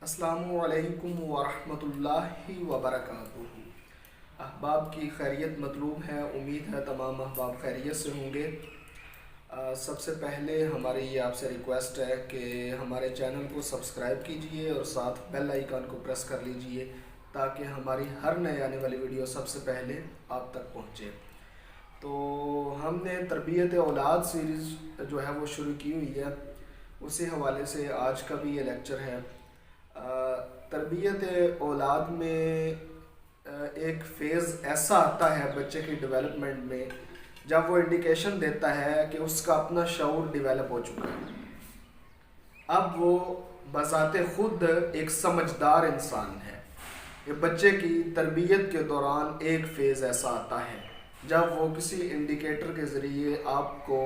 السلام علیکم ورحمۃ اللہ وبرکاتہ۔ احباب کی خیریت مطلوب ہے، امید ہے تمام احباب خیریت سے ہوں گے۔ سب سے پہلے ہماری یہ آپ سے ریکویسٹ ہے کہ ہمارے چینل کو سبسکرائب کیجئے اور ساتھ بیل آئیکن کو پریس کر لیجئے تاکہ ہماری ہر نئے آنے والی ویڈیو سب سے پہلے آپ تک پہنچے۔ تو ہم نے تربیت اولاد سیریز جو ہے وہ شروع کی ہوئی ہے، اسی حوالے سے آج کا بھی یہ لیکچر ہے۔ تربیت اولاد میں ایک فیز ایسا آتا ہے بچے کی ڈیولپمنٹ میں جب وہ انڈیکیشن دیتا ہے کہ اس کا اپنا شعور ڈیولپ ہو چکا ہے۔ اب وہ بذات خود ایک سمجھدار انسان ہے۔ یہ بچے کی تربیت کے دوران ایک فیز ایسا آتا ہے جب وہ کسی انڈیکیٹر کے ذریعے آپ کو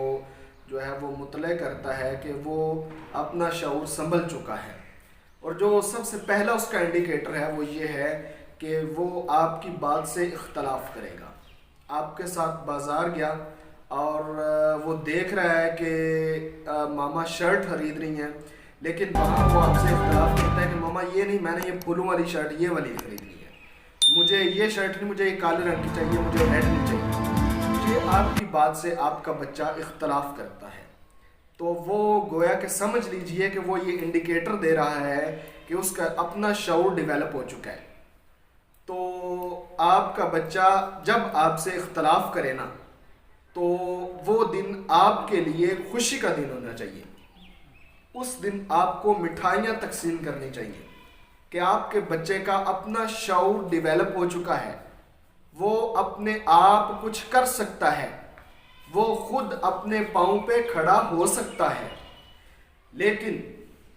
جو ہے وہ مطلع کرتا ہے کہ وہ اپنا شعور سنبھل چکا ہے، اور جو سب سے پہلا اس کا انڈیکیٹر ہے وہ یہ ہے کہ وہ آپ کی بات سے اختلاف کرے گا۔ آپ کے ساتھ بازار گیا اور وہ دیکھ رہا ہے کہ ماما شرٹ خرید رہی ہیں، لیکن وہاں وہ آپ سے اختلاف کرتا ہے کہ ماما یہ نہیں، میں نے یہ پھولوں والی شرٹ یہ والی خریدنی ہے، مجھے یہ شرٹ نہیں، مجھے یہ کالے رنگ کی چاہیے، مجھے ریڈ نہیں چاہیے۔ یہ آپ کی بات سے آپ کا بچہ اختلاف کرتا ہے، تو وہ گویا کہ سمجھ لیجئے کہ وہ یہ انڈیکیٹر دے رہا ہے کہ اس کا اپنا شعور ڈیولپ ہو چکا ہے۔ تو آپ کا بچہ جب آپ سے اختلاف کرے نا، تو وہ دن آپ کے لیے خوشی کا دن ہونا چاہیے۔ اس دن آپ کو مٹھائیاں تقسیم کرنی چاہیے کہ آپ کے بچے کا اپنا شعور ڈیولپ ہو چکا ہے، وہ اپنے آپ کچھ کر سکتا ہے، وہ خود اپنے پاؤں پہ کھڑا ہو سکتا ہے۔ لیکن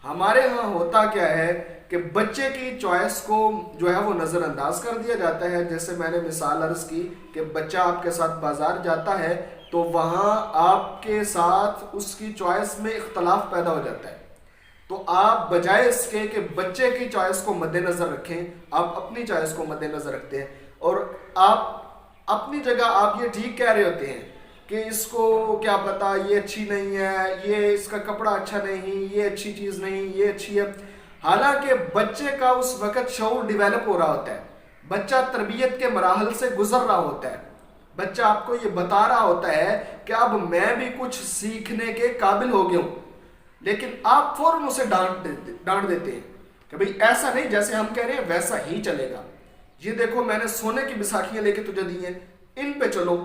ہمارے ہاں ہوتا کیا ہے کہ بچے کی چوائس کو جو ہے وہ نظر انداز کر دیا جاتا ہے۔ جیسے میں نے مثال عرض کی کہ بچہ آپ کے ساتھ بازار جاتا ہے تو وہاں آپ کے ساتھ اس کی چوائس میں اختلاف پیدا ہو جاتا ہے، تو آپ بجائے اس کے کہ بچے کی چوائس کو مد نظر رکھیں، آپ اپنی چوائس کو مد نظر رکھتے ہیں، اور آپ اپنی جگہ آپ یہ ٹھیک کہہ رہے ہوتے ہیں کہ اس کو کیا پتا یہ اچھی نہیں ہے، یہ اس کا کپڑا اچھا نہیں، یہ اچھی چیز نہیں، یہ اچھی ہے۔ حالانکہ بچے کا اس وقت شعور ڈیولپ ہو رہا ہوتا ہے، بچہ تربیت کے مراحل سے گزر رہا ہوتا ہے، بچہ آپ کو یہ بتا رہا ہوتا ہے کہ اب میں بھی کچھ سیکھنے کے قابل ہو گیا ہوں، لیکن آپ فوراً اسے ڈانٹ دیتے ہیں کہ بھئی ایسا نہیں، جیسے ہم کہہ رہے ہیں ویسا ہی چلے گا، یہ دیکھو میں نے سونے کی بیساکھیاں لے کے تجھے دی ہیں، ان پہ چلو،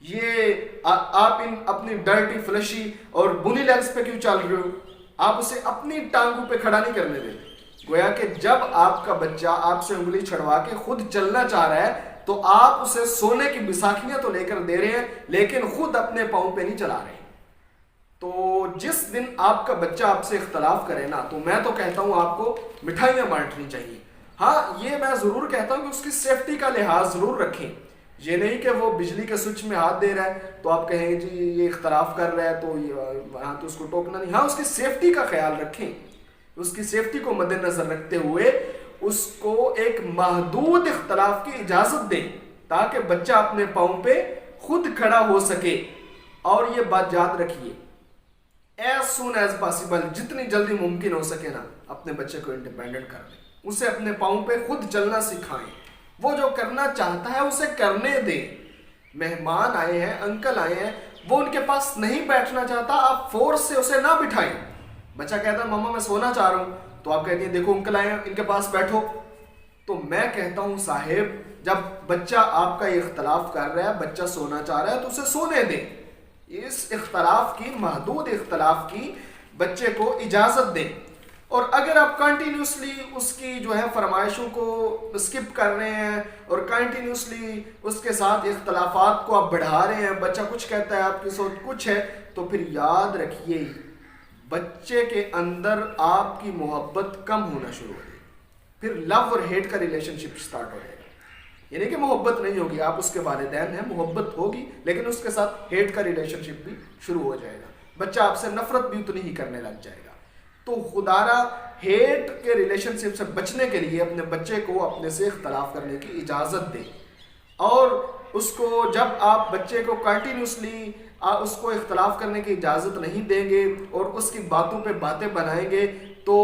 یہ آپ ان اپنی ڈرٹی فلشی اور بنی لیگز پہ کیوں چل رہے ہو؟ آپ اسے اپنی ٹانگوں پہ کھڑا نہیں کرنے دیتے۔ گویا کہ جب آپ کا بچہ آپ سے انگلی چھڑوا کے خود چلنا چاہ رہا ہے تو آپ اسے سونے کی بیساکھیاں تو لے کر دے رہے ہیں، لیکن خود اپنے پاؤں پہ نہیں چلا رہے۔ تو جس دن آپ کا بچہ آپ سے اختلاف کرے نا، تو میں تو کہتا ہوں آپ کو مٹھائیاں بانٹنی چاہیے۔ ہاں یہ میں ضرور کہتا ہوں کہ اس کی سیفٹی کا لحاظ ضرور رکھیں، یہ نہیں کہ وہ بجلی کے سوئچ میں ہاتھ دے رہا ہے تو آپ کہیں جی یہ اختلاف کر رہا ہے تو ہاں تو اس کو ٹوکنا نہیں۔ ہاں اس کی سیفٹی کا خیال رکھیں، اس کی سیفٹی کو مد نظر رکھتے ہوئے اس کو ایک محدود اختلاف کی اجازت دیں تاکہ بچہ اپنے پاؤں پہ خود کھڑا ہو سکے۔ اور یہ بات یاد رکھیے، as soon as possible، جتنی جلدی ممکن ہو سکے نا اپنے بچے کو انڈیپینڈنٹ کر دیں، اسے اپنے پاؤں پہ خود چلنا سکھائیں، وہ جو کرنا چاہتا ہے اسے کرنے دیں۔ مہمان آئے ہیں، انکل آئے ہیں، وہ ان کے پاس نہیں بیٹھنا چاہتا، آپ فورس سے اسے نہ بٹھائیں۔ بچہ کہتا ہے ماما میں سونا چاہ رہا ہوں، تو آپ کہتی ہیں دیکھو انکل آئے ہیں ان کے پاس بیٹھو۔ تو میں کہتا ہوں صاحب جب بچہ آپ کا یہ اختلاف کر رہا ہے، بچہ سونا چاہ رہا ہے تو اسے سونے دیں، اس اختلاف کی، محدود اختلاف کی بچے کو اجازت دیں۔ اور اگر آپ کنٹینیوسلی اس کی جو ہے فرمائشوں کو اسکپ کر رہے ہیں اور کنٹینیوسلی اس کے ساتھ اختلافات کو آپ بڑھا رہے ہیں، بچہ کچھ کہتا ہے آپ کی سوچ کچھ ہے، تو پھر یاد رکھیے بچے کے اندر آپ کی محبت کم ہونا شروع ہو جائے، پھر لو اور ہیٹ کا ریلیشن شپ سٹارٹ ہو جائے گا۔ یعنی کہ محبت نہیں ہوگی، آپ اس کے والدین ہیں، محبت ہوگی لیکن اس کے ساتھ ہیٹ کا ریلیشن شپ بھی شروع ہو جائے گا، بچہ آپ سے نفرت بھی اتنی ہی کرنے لگ جائے گا۔ تو خدارا ہیٹ کے ریلیشن شپ سے بچنے کے لیے اپنے بچے کو اپنے سے اختلاف کرنے کی اجازت دیں، اور اس کو جب آپ بچے کو کنٹینیوسلی اس کو اختلاف کرنے کی اجازت نہیں دیں گے اور اس کی باتوں پہ باتیں بنائیں گے تو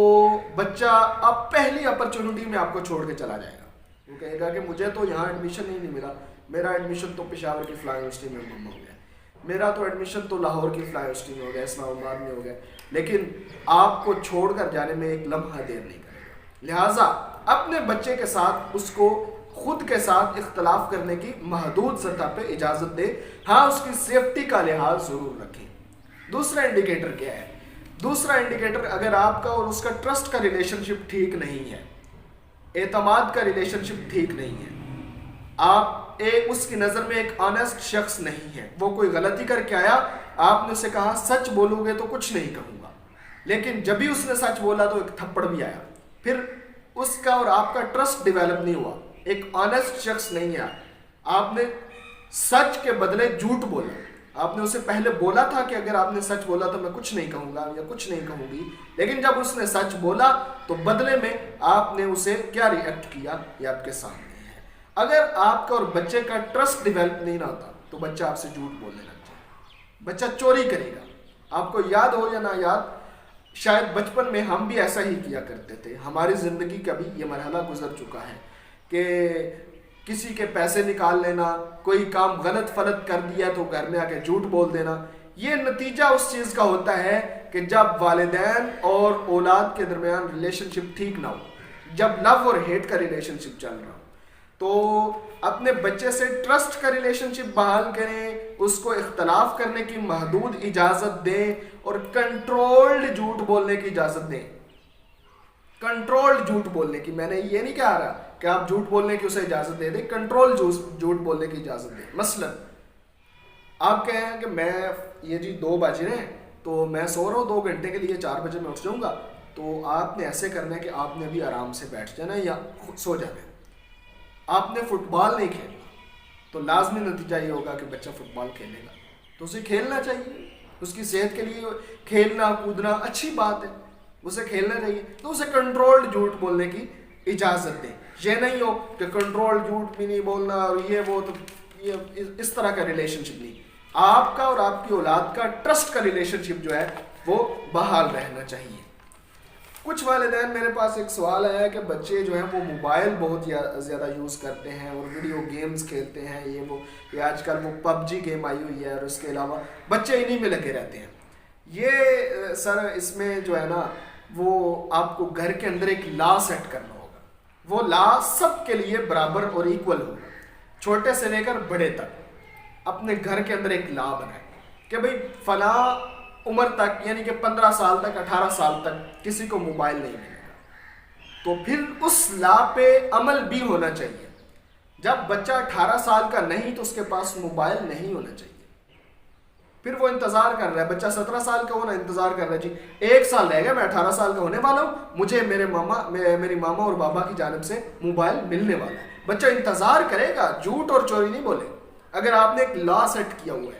بچہ اب پہلی اپرچونٹی میں آپ کو چھوڑ کے چلا جائے گا. وہ کہے گا کہ مجھے تو یہاں ایڈمیشن ہی نہیں ملا, میرا ایڈمیشن تو پشاور کی فلاں یونیورسٹی میں ہو گیا, میرا تو ایڈمیشن تو لاہور کی فلاں یونیورسٹی میں ہو گیا, اسلام آباد میں ہو گیا, لیکن آپ کو چھوڑ کر جانے میں ایک لمحہ دیر نہیں کرے گا. لہٰذا اپنے بچے کے ساتھ اس کو خود کے ساتھ اختلاف کرنے کی محدود سطح پہ اجازت دے. ہاں اس کی سیفٹی کا لحاظ ضرور رکھیں. دوسرا انڈیکیٹر کیا ہے؟ دوسرا انڈیکیٹر, اگر آپ کا اور اس کا ٹرسٹ کا ریلیشن شپ ٹھیک نہیں ہے, اعتماد کا ریلیشن شپ ٹھیک نہیں ہے, آپ اس کی نظر میں ایک آنیسٹ شخص نہیں ہے, وہ کوئی غلطی کر کے آیا, آپ نے اسے کہا سچ بولو گے تو کچھ نہیں کہوں گا, لیکن جب ہی اس نے سچ بولا تو ایک تھپڑ بھی آیا, پھر اس کا اور آپ کا ٹرسٹ ڈیولپ نہیں ہوا, ایک آنیسٹ شخص نہیں ہے. آپ نے سچ کے بدلے جھوٹ بولا, آپ نے اسے پہلے بولا تھا کہ اگر آپ نے سچ بولا تو میں کچھ نہیں کہوں گا یا کچھ نہیں کہوں گی, لیکن جب اس نے سچ بولا تو بدلے میں آپ نے اسے کیا ری ایکٹ کیا, یہ آپ کے سامنے ہے. اگر آپ کا اور بچے کا ٹرسٹ ڈیولپ نہیں نہ ہوتا تو بچہ آپ سے جھوٹ بولنے لگ جائے, بچہ چوری کرے گا. آپ کو یاد ہو یا نہ یاد, شاید بچپن میں ہم بھی ایسا ہی کیا کرتے تھے. ہماری زندگی کا بھی یہ مرحلہ گزر چکا ہے کہ کسی کے پیسے نکال لینا, کوئی کام غلط فلط کر دیا تو گھر میں آ کے جھوٹ بول دینا. یہ نتیجہ اس چیز کا ہوتا ہے کہ جب والدین اور اولاد کے درمیان ریلیشن شپ ٹھیک نہ ہو, جب لو اور ہیٹ کا ریلیشن شپ چل رہا ہو, تو اپنے بچے سے ٹرسٹ کا ریلیشن شپ بحال کریں, اس کو اختلاف کرنے کی محدود اجازت دیں اور کنٹرولڈ جھوٹ بولنے کی اجازت دیں. کنٹرولڈ جھوٹ بولنے کی, میں نے یہ نہیں کہا رہا کہ آپ جھوٹ بولنے کی اسے اجازت دے دیں, کنٹرول جھوٹ بولنے کی اجازت دیں. مثلا آپ کہیں کہ میں یہ جی 2 بج رہے ہیں تو میں سو رہا ہوں 2 گھنٹے کے لیے, 4 بجے میں اٹھ جاؤں گا, تو آپ نے ایسے کرنا ہے کہ آپ نے ابھی آرام سے بیٹھ جانا ہے یا سو جانا ہے. آپ نے فٹ بال نہیں کھیلنا, تو لازمی نتیجہ یہ ہوگا کہ بچہ فٹ بال کھیلے گا, تو اسے کھیلنا چاہیے. اس کی صحت کے لیے کھیلنا کودنا اچھی بات ہے, اسے کھیلنا چاہیے, تو اسے کنٹرولڈ جھوٹ بولنے کی اجازت دیں. یہ نہیں ہو کہ کنٹرولڈ جھوٹ بھی نہیں بولنا اور یہ وہ, تو یہ اس طرح کا ریلیشن شپ نہیں. آپ کا اور آپ کی اولاد کا ٹرسٹ کا ریلیشن شپ جو ہے وہ بحال رہنا چاہیے. کچھ والدین, میرے پاس ایک سوال آیا کہ بچے جو ہیں وہ موبائل بہت زیادہ یوز کرتے ہیں اور ویڈیو گیمز کھیلتے ہیں, یہ وہ, یہ آج کل وہ PUBG گیم آئی ہوئی ہے اور اس کے علاوہ بچے انہی میں لگے رہتے ہیں. یہ سر اس میں جو ہے نا وہ آپ کو گھر کے اندر ایک لا سیٹ کرنا ہوگا. وہ لا سب کے لیے برابر اور ایکول ہوگا, چھوٹے سے لے کر بڑے تک. اپنے گھر کے اندر ایک لا بنائیں کہ بھئی فلاں عمر تک, یعنی کہ 15 سال تک 18 سال تک کسی کو موبائل نہیں ملے گا. تو پھر اس لا پہ عمل بھی ہونا چاہیے. جب بچہ 18 سال کا نہیں تو اس کے پاس موبائل نہیں ہونا چاہیے. پھر وہ انتظار کر رہا ہے, بچہ 17 سال کا ہونا, انتظار کر رہا ہے جی 1 سال رہ گیا, میں 18 سال کا ہونے والا ہوں, مجھے میری ماما اور بابا کی جانب سے موبائل ملنے والا ہے. بچہ انتظار کرے گا, جھوٹ اور چوری نہیں بولے. اگر آپ نے ایک لا سیٹ کیا ہوا ہے,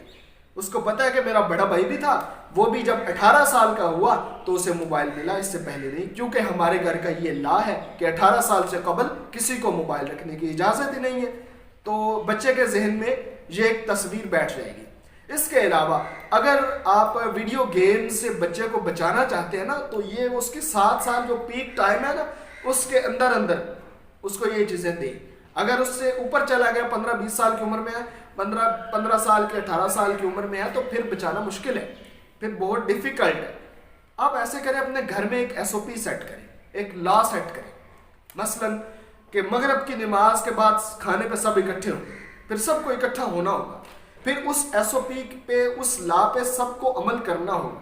اس کو پتا ہے کہ میرا بڑا بھائی بھی تھا, وہ بھی جب 18 سال کا ہوا تو اسے موبائل ملا, اس سے پہلے نہیں, کیونکہ ہمارے گھر کا یہ لا ہے کہ 18 سال سے قبل کسی کو موبائل رکھنے کی اجازت ہی نہیں ہے. تو بچے کے ذہن میں یہ ایک تصویر بیٹھ جائے گی. اس کے علاوہ اگر آپ ویڈیو گیم سے بچے کو بچانا چاہتے ہیں نا, تو یہ اس کے 7 سال جو پیک ٹائم ہے نا, اس کے اندر اس کو یہ چیزیں دیں. اگر اس سے اوپر چلا گیا, 15-20 سال کی عمر میں ہے, 15 سال کے 18 سال کی عمر میں ہے, تو پھر بچانا مشکل ہے, پھر بہت ڈیفیکلٹ ہے. آپ ایسے کریں, اپنے گھر میں ایک SOP سیٹ کریں, ایک لا سیٹ کریں. مثلا کہ مغرب کی نماز کے بعد کھانے پہ سب اکٹھے ہوں, پھر سب کو اکٹھا ہونا ہوگا. پھر اس SOP پہ, اس لا پہ سب کو عمل کرنا ہوگا.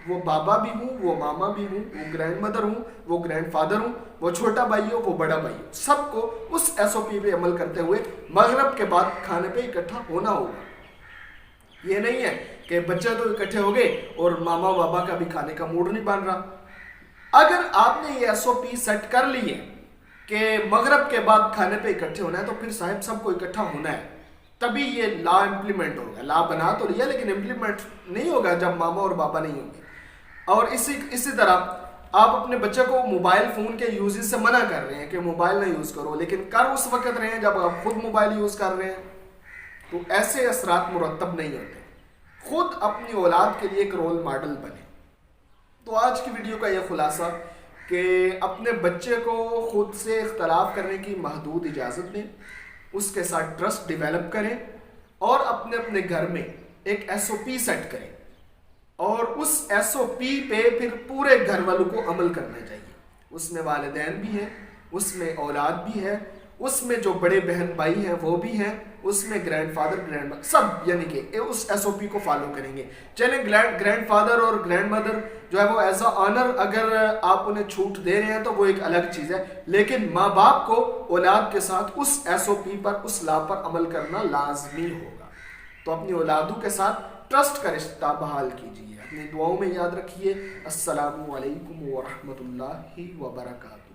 وہ بابا بھی ہوں, وہ ماما بھی ہوں, وہ گرینڈ مدر ہوں, وہ گرینڈ فادر ہوں, وہ چھوٹا بھائی ہو, وہ بڑا بھائی ہو, سب کو اس SOP پہ عمل کرتے ہوئے مغرب کے بعد کھانے پہ اکٹھا ہونا ہوگا. یہ نہیں ہے کہ بچے تو اکٹھے ہو گئے اور ماما بابا کا بھی کھانے کا موڈ نہیں بن رہا. اگر آپ نے یہ SOP سیٹ کر لی ہے کہ مغرب کے بعد کھانے پہ اکٹھے ہونا ہے, تو پھر صاحب سب کو اکٹھا ہونا ہے, تبھی یہ لا امپلیمنٹ ہوگا. لا بنا تو لیا لیکن امپلیمنٹ نہیں ہوگا جب ماما اور بابا نہیں ہوں گے. اور اسی طرح آپ اپنے بچے کو موبائل فون کے یوزز سے منع کر رہے ہیں کہ موبائل نہ یوز کرو, لیکن کر اس وقت رہے ہیں جب آپ خود موبائل یوز کر رہے ہیں. تو ایسے اثرات مرتب نہیں ہوتے. خود اپنی اولاد کے لیے ایک رول ماڈل بنے. تو آج کی ویڈیو کا یہ خلاصہ کہ اپنے بچے کو خود سے اختلاف کرنے کی محدود اجازت دیں، اس کے ساتھ ٹرسٹ ڈیولپ کریں اور اپنے اپنے گھر میں ایک ایس او پی سیٹ کریں، اور اس ایس او پی پہ پھر پورے گھر والوں کو عمل کرنا چاہیے۔ اس میں والدین بھی ہیں، اس میں اولاد بھی ہے، اس میں جو بڑے بہن بھائی ہیں وہ بھی ہیں، اس میں گرینڈ فادر گرینڈ مدر سب، یعنی کہ اس ایس او پی کو فالو کریں گے۔ چلیں گرینڈ فادر اور گرینڈ مدر جو ہے وہ ایز اے آنر اگر آپ انہیں چھوٹ دے رہے ہیں تو وہ ایک الگ چیز ہے، لیکن ماں باپ کو اولاد کے ساتھ اس ایس او پی پر، اس لا پر عمل کرنا لازمی ہوگا۔ تو اپنی اولادوں کے ساتھ ٹرسٹ کا رشتہ بحال کیجیے۔ اپنی دعاؤں میں یاد رکھیے۔ السلام علیکم ورحمۃ اللہ وبرکاتہ۔